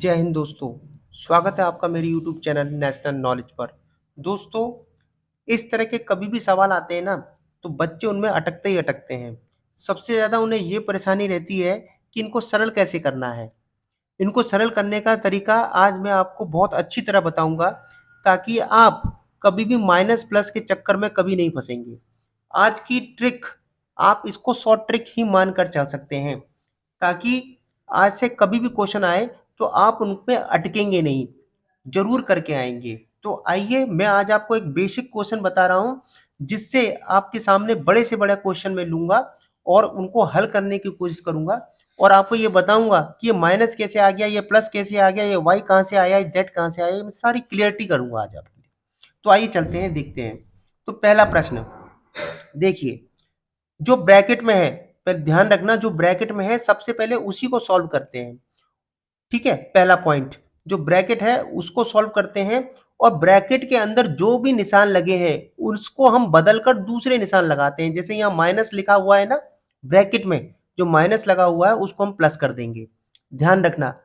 जय हिंद दोस्तों। स्वागत है आपका मेरे यूट्यूब चैनल नेशनल नॉलेज पर। दोस्तों, इस तरह के कभी भी सवाल आते हैं ना, तो बच्चे उनमें अटकते ही अटकते हैं। सबसे ज़्यादा उन्हें ये परेशानी रहती है कि इनको सरल कैसे करना है। इनको सरल करने का तरीका आज मैं आपको बहुत अच्छी तरह बताऊंगा, ताकि आप कभी भी माइनस प्लस के चक्कर में कभी नहीं फंसेंगे। आज की ट्रिक, आप इसको शॉर्ट ट्रिक ही मानकर चल सकते हैं, ताकि आज से कभी भी क्वेश्चन आए तो आप उनमें अटकेंगे नहीं, जरूर करके आएंगे। तो आइए, मैं आज आपको एक बेसिक क्वेश्चन बता रहा हूं, जिससे आपके सामने बड़े से बड़ा क्वेश्चन मैं लूंगा और उनको हल करने की कोशिश करूंगा, और आपको ये बताऊंगा कि ये माइनस कैसे आ गया, ये प्लस कैसे आ गया, ये वाई कहाँ से आया, ये जेड कहाँ से आया, ये मैं सारी क्लियरिटी करूंगा आज आपके लिए। तो आइए चलते हैं, देखते हैं। तो पहला प्रश्न देखिए, जो ब्रैकेट में है, पर ध्यान रखना, जो ब्रैकेट में है सबसे पहले उसी को सॉल्व करते हैं। ठीक है, पहला पॉइंट, जो ब्रैकेट है उसको सॉल्व करते हैं, और ब्रैकेट के अंदर जो भी निशान लगे हैं उसको हम बदलकर दूसरे निशान लगाते हैं। जैसे यहाँ माइनस लिखा हुआ है ना, ब्रैकेट में जो माइनस लगा हुआ है उसको हम प्लस कर देंगे। ध्यान रखना,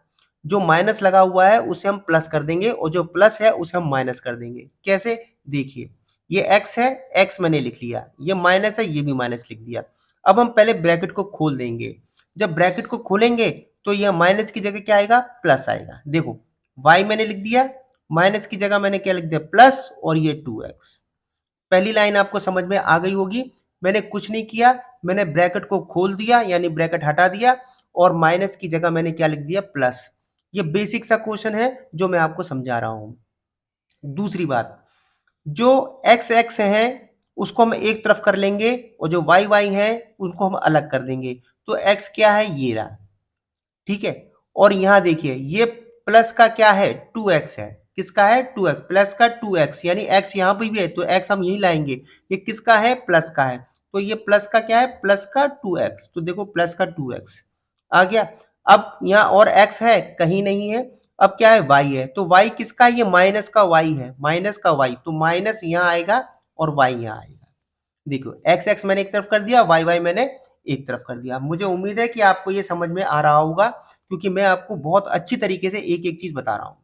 जो माइनस लगा हुआ है उसे हम प्लस कर देंगे, और जो प्लस है उसे हम माइनस कर देंगे। कैसे? देखिए, ये एक्स है, एक्स मैंने लिख लिया, ये माइनस है, ये भी माइनस लिख दिया। अब हम पहले ब्रैकेट को खोल देंगे। जब ब्रैकेट को खोलेंगे तो यह माइनस की जगह क्या आएगा? प्लस आएगा। देखो, y मैंने लिख दिया, माइनस की जगह मैंने क्या लिख दिया? प्लस, और ये 2x। पहली लाइन आपको समझ में आ गई होगी। मैंने कुछ नहीं किया, मैंने ब्रैकेट को खोल दिया, यानी ब्रैकेट हटा दिया, और माइनस की जगह मैंने क्या लिख दिया? प्लस। ये बेसिक सा क्वेश्चन है जो मैं आपको समझा रहा हूं। दूसरी बात, जो एक्स एक्स है उसको हम एक तरफ कर लेंगे, और जो वाई वाई है उनको हम अलग कर देंगे। तो एक्स क्या है? ये रहा। ठीक है, और यहां देखिए, ये प्लस का क्या है? 2x है। किसका है? 2x, प्लस का 2x, यानी x यहां पर भी है तो x हम यही लाएंगे। ये किसका है? प्लस का है। तो ये प्लस का क्या है? प्लस का 2x। तो देखो, प्लस का 2x आ गया। अब यहां और x है? कहीं नहीं है। अब क्या है? y है। तो y किसका है? ये माइनस का y है, माइनस का y। तो माइनस यहां आएगा और y यहां आएगा। देखो, एक्स एक्स मैंने एक तरफ कर दिया, वाई वाई मैंने एक तरफ कर दिया। मुझे उम्मीद है कि आपको ये समझ में आ रहा होगा, क्योंकि मैं आपको बहुत अच्छी तरीके से एक एक चीज बता रहा हूं।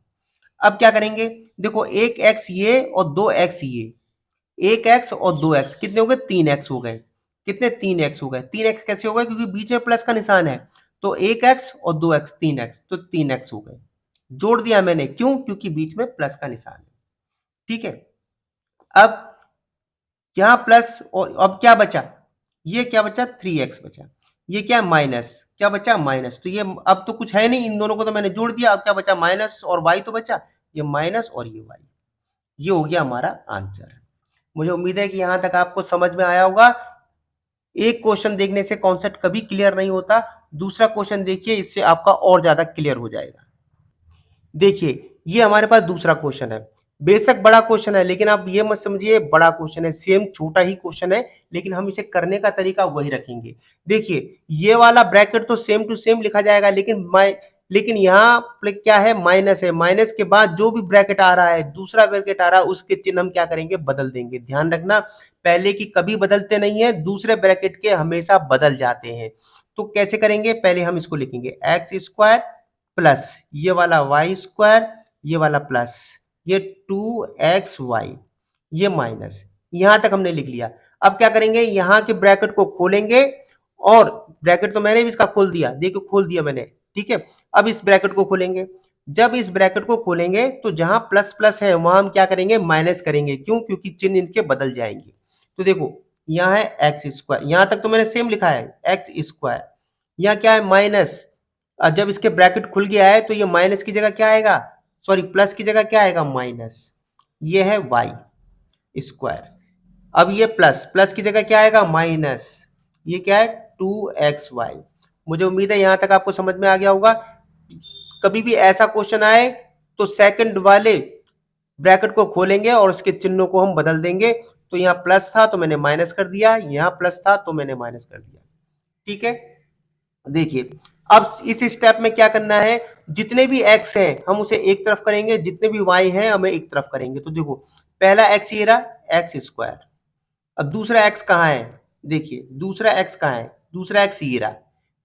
अब क्या करेंगे? देखो, एक एक्स ये और दो एक्स ये, एक एक्स और दो एक्स कितने हो गए? 3x हो गए। कितने? 3x हो गए। 3x कैसे हो गए? क्योंकि बीच में प्लस का निशान है। तो एक एक्स और दो एक्स, 3x, तो 3x हो गए। जोड़ दिया मैंने, क्यों? क्योंकि बीच में प्लस का निशान है। ठीक है, अब यहां प्लस, और अब क्या बचा? ये क्या बचा? 3x बचा। ये क्या? माइनस। क्या बचा? माइनस। तो ये अब तो कुछ है नहीं, इन दोनों को तो मैंने जोड़ दिया। अब क्या बचा? माइनस और y तो बचा। ये माइनस और ये y। ये हो गया हमारा आंसर। मुझे उम्मीद है कि यहां तक आपको समझ में आया होगा। एक क्वेश्चन देखने से कॉन्सेप्ट कभी क्लियर नहीं होता। दूसरा क्वेश्चन देखिए, इससे आपका और ज्यादा क्लियर हो जाएगा। देखिए, ये हमारे पास दूसरा क्वेश्चन है। बेशक बड़ा क्वेश्चन है, लेकिन आप ये मत समझिए बड़ा क्वेश्चन है, सेम छोटा ही क्वेश्चन है, लेकिन हम इसे करने का तरीका वही रखेंगे। देखिए, ये वाला ब्रैकेट तो सेम टू सेम लिखा जाएगा, लेकिन यहाँ क्या है? माइनस है। माइनस के बाद जो भी ब्रैकेट आ रहा है, दूसरा ब्रैकेट आ रहा है, उसके चिन्ह हम क्या करेंगे? बदल देंगे। ध्यान रखना, पहले की कभी बदलते नहीं है, दूसरे ब्रैकेट के हमेशा बदल जाते हैं। तो कैसे करेंगे? पहले हम इसको लिखेंगे एक्स स्क्वायर प्लस ये वाला वाई स्क्वायर, ये वाला प्लस, ये 2xy, ये माइनस। यहां तक हमने लिख लिया। अब क्या करेंगे? यहां के ब्रैकेट को खोलेंगे, और ब्रैकेट तो मैंने भी इसका खोल दिया, देखो खोल दिया मैंने। ठीक है, अब इस ब्रैकेट को खोलेंगे। जब इस ब्रैकेट को खोलेंगे तो जहां प्लस प्लस है वहां हम क्या करेंगे? माइनस करेंगे। क्यों? क्योंकि चिन्ह इनके बदल जाएंगे। तो देखो, यहां है एक्स स्क्वायर, यहां तक तो मैंने सेम लिखा है एक्स स्क्वायर। यहां क्या है? माइनस। जब इसके ब्रैकेट खुल गया है तो ये माइनस की जगह क्या आएगा? सॉरी, प्लस की जगह क्या आएगा? माइनस। ये है वाई स्क्वायर। अब ये प्लस, प्लस की जगह क्या आएगा? माइनस। ये क्या है? 2xy। मुझे उम्मीद है यहां तक आपको समझ में आ गया होगा। कभी भी ऐसा क्वेश्चन आए तो सेकंड वाले ब्रैकेट को खोलेंगे और उसके चिन्हों को हम बदल देंगे। तो यहां प्लस था तो मैंने माइनस कर दिया, यहां प्लस था तो मैंने माइनस कर दिया। ठीक है, देखिए, अब इस स्टेप में क्या करना है? जितने भी x हैं हम उसे एक तरफ करेंगे, जितने भी y हैं हमें एक तरफ करेंगे। तो देखो, पहला x ये रहा, एक्स स्क्वायर। अब दूसरा x कहाँ है? देखिए, दूसरा x कहाँ है? दूसरा x ये रहा,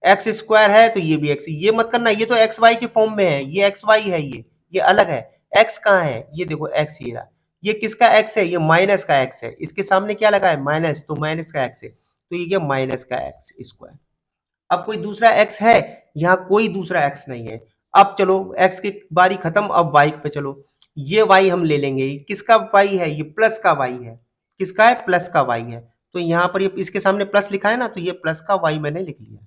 एक्स स्क्वायर है तो ये भी एक्स, ये मत करना, ये तो एक्स वाई के फॉर्म में है, ये एक्स वाई है, ये अलग है। एक्स कहाँ है, ये देखो एक्स ये रहा, ये किसका एक्स है, ये माइनस का एक्स है, इसके सामने क्या लगा है माइनस, तो माइनस का एक्स है, तो ये क्या माइनस का एक्स स्क्वायर। अब कोई दूसरा एक्स है, यहाँ कोई दूसरा एक्स नहीं है। अब चलो एक्स की बारी खत्म, अब वाई पे चलो, ये वाई हम ले लेंगे, किसका वाई है, ये प्लस का वाई है, किसका है, प्लस का वाई है, तो यहाँ पर ये इसके सामने प्लस लिखा है ना, तो ये प्लस का वाई मैंने लिख लिया।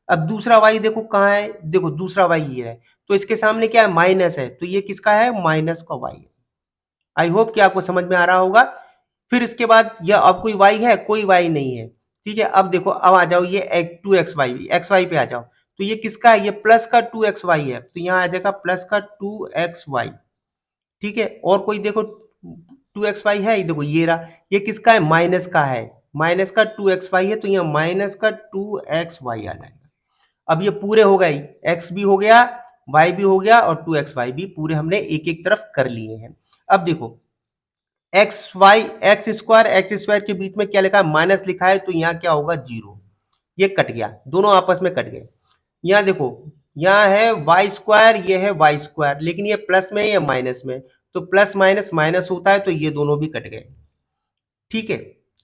अब दूसरा वाई देखो कहाँ है, देखो दूसरा वाई ये है, तो इसके सामने क्या है माइनस है, तो ये किसका है, माइनस का वाई है। आई होप कि आपको समझ में आ रहा होगा। फिर इसके बाद यह अब कोई y है, कोई y नहीं है, ठीक है। अब देखो, अब आ जाओ ये 2xy, एक्स वाई पे आ जाओ, तो ये किसका है, ये प्लस का 2xy है, तो यहाँ आ जाएगा प्लस का 2xy, ठीक है। और कोई देखो 2xy है, ये देखो ये रहा, ये किसका है, माइनस का है, माइनस का 2xy है, तो यहाँ माइनस का 2xy आ जाएगा। अब ये पूरे हो गए, x भी हो गया, y भी हो गया, और 2xy भी पूरे हमने एक एक तरफ कर लिए हैं। अब देखो एक्स स्क्वायर के बीच में क्या लिखा है, माइनस लिखा है, तो यहाँ क्या होगा, जीरो, ये कट गया, दोनों आपस में कट गए। यहाँ देखो, यहाँ है वाई स्क्वायर, ये है वाई स्क्वायर, लेकिन ये प्लस में है या माइनस में, तो प्लस माइनस माइनस होता है, तो ये दोनों भी कट गए, ठीक है,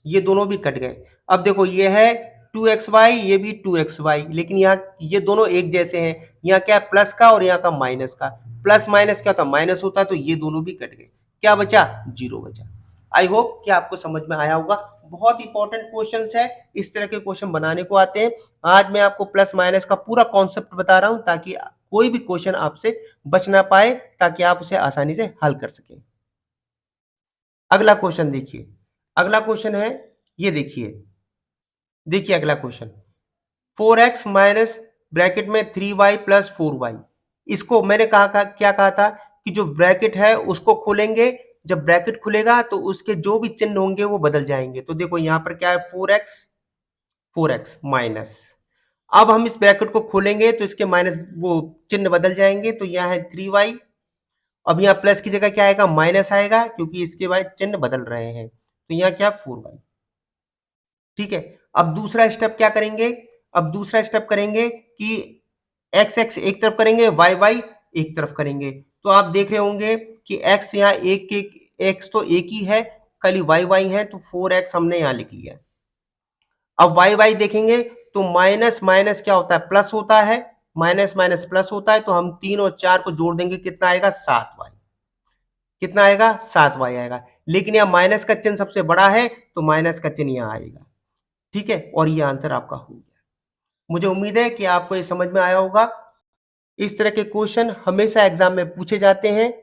ये दोनों भी कट गए। अब देखो ये है 2xy, ये भी 2xy, लेकिन यहाँ ये दोनों एक जैसे हैं, यहाँ क्या है प्लस का और यहाँ का माइनस का, प्लस माइनस क्या होता है, माइनस होता है, तो ये दोनों भी कट गए, क्या बचा, जीरो बचा। आई होप कि आपको समझ में आया होगा। बहुत इंपॉर्टेंट क्वेश्चंस है, इस तरह के क्वेश्चन बनाने को आते हैं। आज मैं आपको प्लस माइनस का पूरा कॉन्सेप्ट बता रहा हूं, ताकि कोई भी क्वेश्चन आपसे बच ना पाए, ताकि आप उसे आसानी से हल कर सकें। अगला क्वेश्चन देखिए, अगला क्वेश्चन है, ये देखिए, देखिए अगला क्वेश्चन, 4x माइनस ब्रैकेट में 3y प्लस 4y, इसको मैंने क्या कहा था कि जो ब्रैकेट है उसको खोलेंगे, जब ब्रैकेट खुलेगा तो उसके जो भी चिन्ह होंगे वो बदल जाएंगे। तो देखो यहाँ पर क्या है, 4x माइनस, अब हम इस ब्रैकेट को खोलेंगे तो इसके माइनस वो चिन्ह बदल जाएंगे, तो यहाँ है 3y, अब यहाँ प्लस की जगह क्या आएगा, माइनस आएगा, क्योंकि इसके बाद चिन्ह बदल रहे हैं, तो यहाँ क्या 4y, ठीक है। अब दूसरा स्टेप क्या करेंगे, अब दूसरा स्टेप करेंगे कि एक्स एक्स एक तरफ करेंगे, वाई वाई एक तरफ करेंगे, तो आप देख रहे होंगे कि एक्स यहाँ एक एक्स तो एक ही है, खाली वाई वाई है, तो 4x हमने यहाँ लिख लिया। अब वाई वाई देखेंगे तो माइनस माइनस क्या होता है, प्लस होता है, माइनस माइनस प्लस होता है, तो हम 3 और 4 को जोड़ देंगे, कितना आएगा, 7y, कितना आएगा, 7y आएगा। लेकिन यहाँ माइनस का चिन्ह सबसे बड़ा है, तो माइनस का चिन्ह यहाँ आएगा, ठीक है। और ये आंसर आपका हो गया। मुझे उम्मीद है कि आपको ये समझ में आया होगा। इस तरह के क्वेश्चन हमेशा एग्जाम में पूछे जाते हैं।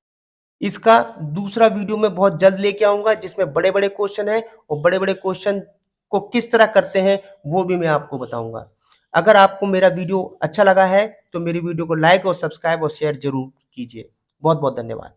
इसका दूसरा वीडियो मैं बहुत जल्द लेके आऊंगा, जिसमें बड़े बड़े क्वेश्चन हैं, और बड़े बड़े क्वेश्चन को किस तरह करते हैं वो भी मैं आपको बताऊंगा। अगर आपको मेरा वीडियो अच्छा लगा है तो मेरी वीडियो को लाइक और सब्सक्राइब और शेयर जरूर कीजिए। बहुत बहुत धन्यवाद।